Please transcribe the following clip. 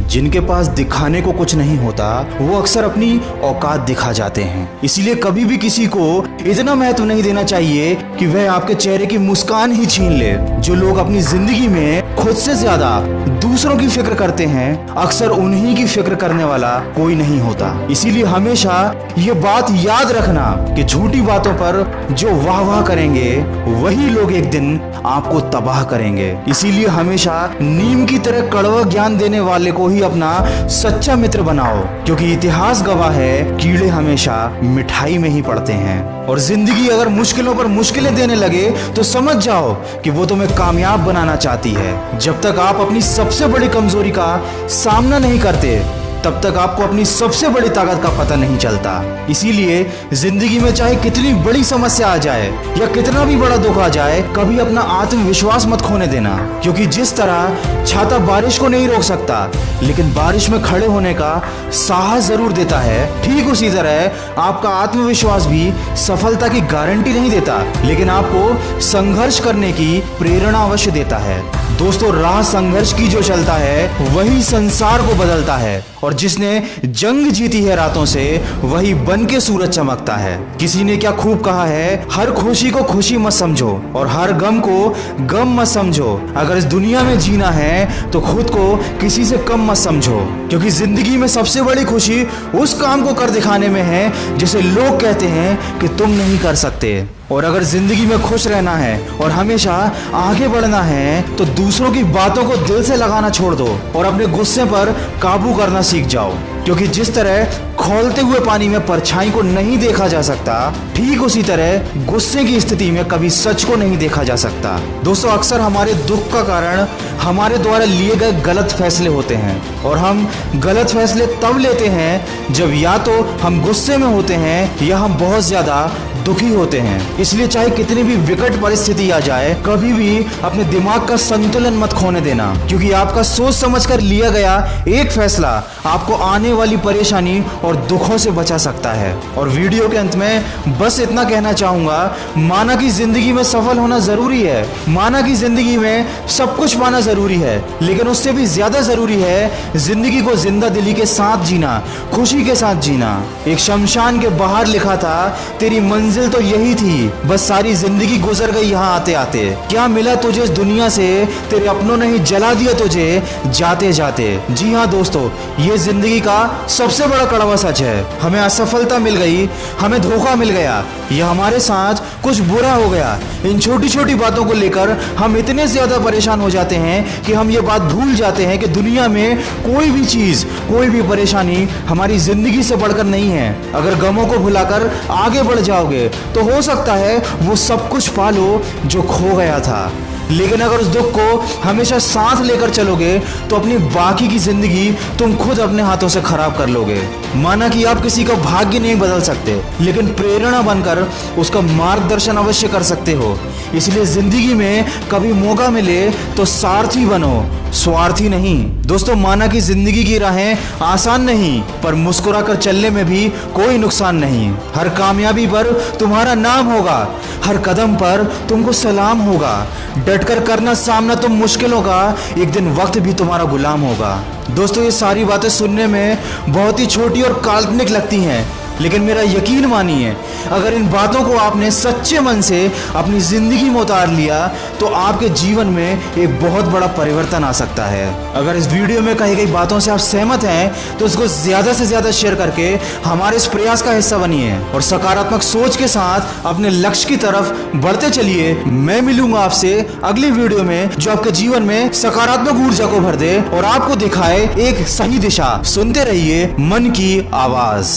जिनके पास दिखाने को कुछ नहीं होता वो अक्सर अपनी औकात दिखा जाते हैं। इसलिए कभी भी किसी को इतना महत्व नहीं देना चाहिए कि वह आपके चेहरे की मुस्कान ही छीन ले। जो लोग अपनी जिंदगी में खुद से ज्यादा दूसरों की फिक्र करते हैं, अक्सर उन्हीं की फिक्र करने वाला कोई नहीं होता। इसीलिए हमेशा ये बात याद रखना कि झूठी बातों पर जो वाह वाह करेंगे वही लोग एक दिन आपको तबाह करेंगे। इसीलिए हमेशा नीम की तरह कड़वा ज्ञान देने वाले को ही अपना सच्चा मित्र बनाओ, क्योंकि इतिहास गवाह है कीड़े हमेशा मिठाई में ही पड़ते हैं। और जिंदगी अगर मुश्किलों पर मुश्किलें देने लगे तो समझ जाओ कि वो तुम्हें कामयाब बनाना चाहती है। जब तक आप अपनी सबसे बड़ी कमजोरी का सामना नहीं करते तब तक आपको अपनी सबसे बड़ी ताकत का पता नहीं चलता। इसीलिए जिंदगी में चाहे कितनी बड़ी समस्या आ जाए या कितना भी बड़ा दुख आ जाए, कभी अपना आत्मविश्वास मत खोने देना, क्योंकि जिस तरह छाता बारिश को नहीं रोक सकता लेकिन बारिश में खड़े होने का साहस जरूर देता है, ठीक उसी तरह आपका आत्मविश्वास भी सफलता की गारंटी नहीं देता लेकिन आपको संघर्ष करने की प्रेरणा अवश्य देता है। दोस्तों, राह संघर्ष की जो चलता है वही संसार को बदलता है, और जिसने जंग जीती है रातों से वही बन के सूरज चमकता है। किसी ने क्या खूब कहा है, हर खुशी को खुशी मत समझो और हर गम को गम मत समझो। अगर इस दुनिया में जीना है तो खुद को किसी से कम मत समझो, क्योंकि जिंदगी में सबसे बड़ी खुशी उस काम को कर दिखाने में है जिसे लोग कहते हैं कि तुम नहीं कर सकते। और अगर जिंदगी में खुश रहना है और हमेशा आगे बढ़ना है तो दूसरों की बातों को दिल से लगाना छोड़ दो और अपने गुस्से पर काबू करना सीख जाओ, क्योंकि जिस तरह खौलते हुए पानी में परछाई को नहीं देखा जा सकता, ठीक उसी तरह गुस्से की स्थिति में कभी सच को नहीं देखा जा सकता। दोस्तों, अक्सर हमारे दुख का कारण हमारे द्वारा लिए गए गलत फैसले होते हैं, और हम गलत फैसले तब लेते हैं जब या तो हम गुस्से में होते हैं या हम बहुत ज्यादा दुखी होते हैं। इसलिए चाहे कितनी भी विकट परिस्थिति आ जाए, कभी भी अपने दिमाग का संतुलन मत खोने देना, क्योंकि आपका सोच समझकर लिया गया एक फैसला आपको आने वाली परेशानी और दुखों से बचा सकता है। और वीडियो के अंत में बस इतना कहना चाहूंगा, माना कि जिंदगी में सफल होना जरूरी है, माना कि जिंदगी में सब कुछ पाना जरूरी है, लेकिन उससे भी ज्यादा जरूरी है जिंदगी को जिंदा दिली के साथ जीना, खुशी के साथ जीना। एक शमशान के बाहर लिखा था, तेरी मंजिल तो यही थी, बस सारी जिंदगी गुजर गई यहाँ आते आते। क्या मिला तुझे इस दुनिया से, तेरे अपनों ने ही जला दिया तुझे जाते जाते। जी हाँ दोस्तों, ये जिंदगी का सबसे बड़ा कड़वा सच है। हमें असफलता मिल गई, हमें धोखा मिल गया, या हमारे साथ कुछ बुरा हो गया। इन छोटी छोटी बातों को लेकर हम इतने ज्यादा परेशान हो जाते हैं कि हम ये बात भूल जाते हैं कि दुनिया में कोई भी चीज, कोई भी परेशानी हमारी जिंदगी से बढ़कर नहीं है। अगर गमों को भुलाकर आगे बढ़ जाओगे तो हो सकता है वो सब कुछ पालो जो खो गया था, लेकिन अगर उस दुख को हमेशा साथ लेकर चलोगे तो अपनी बाकी की जिंदगी तुम खुद अपने हाथों से खराब कर लोगे। माना कि आप किसी का भाग्य नहीं बदल सकते, लेकिन प्रेरणा बनकर उसका मार्गदर्शन अवश्य कर सकते हो। इसलिए जिंदगी में कभी मौका मिले तो सारथी बनो, स्वार्थी नहीं। दोस्तों, माना कि जिंदगी की राहें आसान नहीं, पर मुस्कुराकर चलने में भी कोई नुकसान नहीं। हर कामयाबी पर तुम्हारा नाम होगा, हर कदम पर तुमको सलाम होगा। डटकर करना सामना तुम मुश्किलों का, एक दिन वक्त भी तुम्हारा गुलाम होगा। दोस्तों, ये सारी बातें सुनने में बहुत ही छोटी और काल्पनिक लगती हैं, लेकिन मेरा यकीन मानिए, अगर इन बातों को आपने सच्चे मन से अपनी जिंदगी में उतार लिया तो आपके जीवन में एक बहुत बड़ा परिवर्तन आ सकता है। अगर इस वीडियो में कही गई बातों से आप सहमत हैं तो इसको ज्यादा से ज्यादा शेयर करके हमारे इस प्रयास का हिस्सा बनिए और सकारात्मक सोच के साथ अपने लक्ष्य की तरफ बढ़ते चलिए। मैं मिलूंगा आपसे अगली वीडियो में जो आपके जीवन में सकारात्मक ऊर्जा को भर दे और आपको दिखाए एक सही दिशा। सुनते रहिए मन की आवाज।